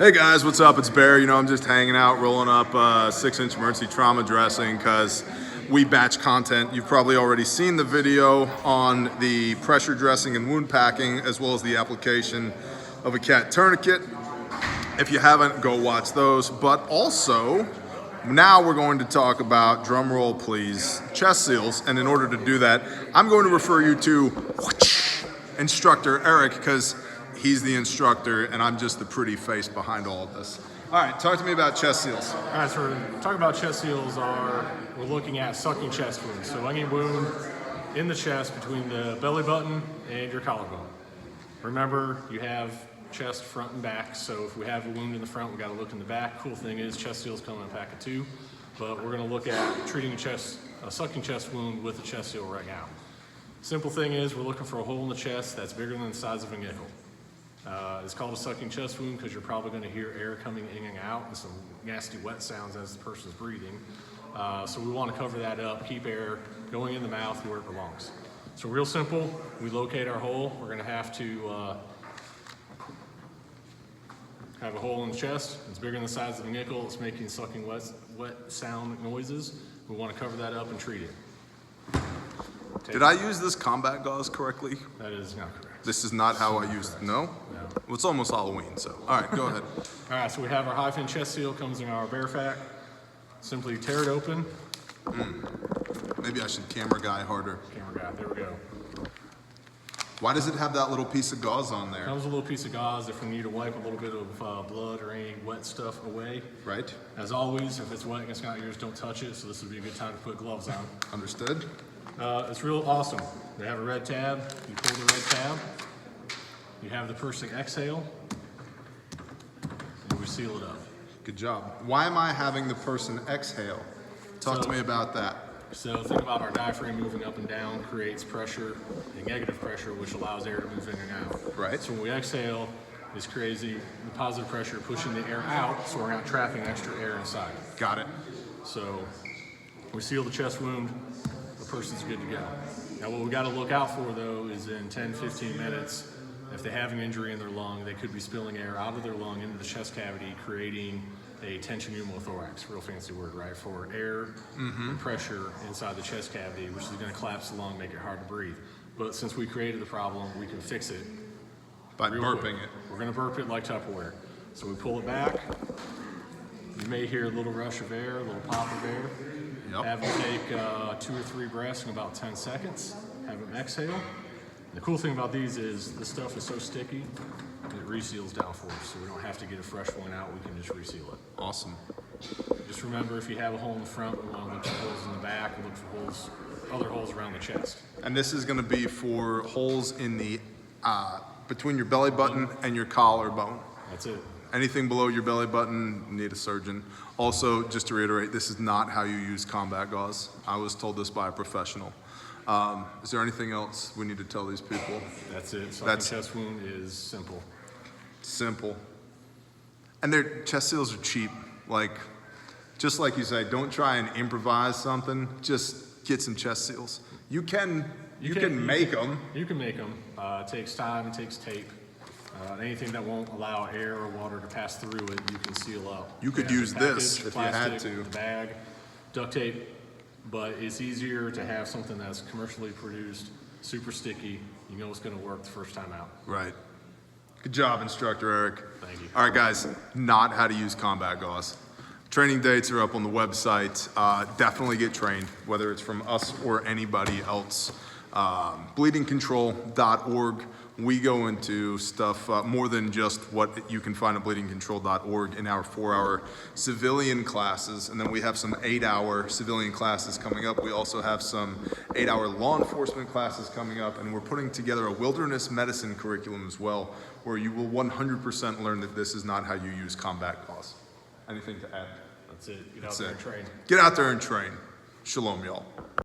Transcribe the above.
Hey guys, what's up? It's Bear. You know, I'm just hanging out, rolling up 6-inch emergency trauma dressing because we batch content. You've probably already seen the video on the pressure dressing and wound packing, as well as the application of a cat tourniquet. If you haven't, go watch those. But also, now we're going to talk about, drum roll please, chest seals. And in order to do that, I'm going to refer you to instructor Eric, because he's the instructor and I'm just the pretty face behind all of this. All right, talk to me about chest seals. All right, so we're talking about chest seals. We're looking at sucking chest wounds. So any wound in the chest between the belly button and your collarbone. Remember, you have chest front and back, so if we have a wound in the front, we got to look in the back. Cool thing is chest seals come in a pack of 2, but we're going to look at treating a sucking chest wound with a chest seal right now. Simple thing is we're looking for a hole in the chest that's bigger than the size of a nickel. It's called a sucking chest wound because you're probably going to hear air coming in and out and some nasty wet sounds as the person's breathing. So we want to cover that up, keep air going in the mouth where it belongs. So real simple, we locate our hole. We're going to have a hole in the chest. It's bigger than the size of a nickel. It's making sucking wet sound noises. We want to cover that up and treat it. Did I use this combat gauze correctly? That is not correct. This is not how I used it. No? No. Well, it's almost Halloween, so. All right, go ahead. All right, so we have our HyFin Chest Seal, comes in our bear pack. Simply tear it open. Maybe I should camera guy harder. Camera guy, there we go. Why does it have that little piece of gauze on there? Comes with a little piece of gauze if we need to wipe a little bit of blood or any wet stuff away. Right. As always, if it's wet and it's not yours, don't touch it, so this would be a good time to put gloves on. Understood. It's real awesome. They have a red tab. You pull the red tab. You have the person exhale, and we seal it up. Good job. Why am I having the person exhale? Talk to me about that. So think about our diaphragm moving up and down creates pressure, a negative pressure, which allows air to move in and out. Right. So when we exhale, it's crazy. The positive pressure pushing the air out, so we're not trapping extra air inside. Got it. So we seal the chest wound, the person's good to go. Now what we got to look out for though is in 10-15 minutes, if they have an injury in their lung, they could be spilling air out of their lung into the chest cavity, creating a tension pneumothorax, real fancy word, right, for air and pressure inside the chest cavity, which is going to collapse the lung, make it hard to breathe. But since we created the problem, we can fix it By burping it. We're going to burp it like Tupperware. So we pull it back. You may hear a little rush of air, a little pop of air. Yep. Have them take 2 or 3 breaths in about 10 seconds. Have them exhale. The cool thing about these is this stuff is so sticky, it reseals down for us, so we don't have to get a fresh one out, we can just reseal it. Awesome. Just remember, if you have a hole in the front, we want to look for holes in the back, and look for other holes around the chest. And this is going to be for holes in the, between your belly button and your collarbone. That's it. Anything below your belly button, need a surgeon. Also, just to reiterate, this is not how you use combat gauze. I was told this by a professional. Is there anything else we need to tell these people? That's it. Sucking chest wound is simple. Simple. And their chest seals are cheap. Like, just like you say, don't try and improvise something. Just get some chest seals. You can make them. You can make them. It takes time. It takes tape. Anything that won't allow air or water to pass through it, you can seal up. You could use this if you had to. The bag, duct tape, but it's easier to have something that's commercially produced, super sticky. You know it's going to work the first time out. Right. Good job, Instructor Eric. Thank you. All right, guys, not how to use combat gauze. Training dates are up on the website. Definitely get trained, whether it's from us or anybody else. Bleedingcontrol.org. We go into stuff more than just what you can find at bleedingcontrol.org in our 4-hour civilian classes. And then we have some 8-hour civilian classes coming up. We also have some 8-hour law enforcement classes coming up. And we're putting together a wilderness medicine curriculum as well, where you will 100% learn that this is not how you use combat gauze. Anything to add? That's it. Get out there and train. Get out there and train. Shalom, y'all.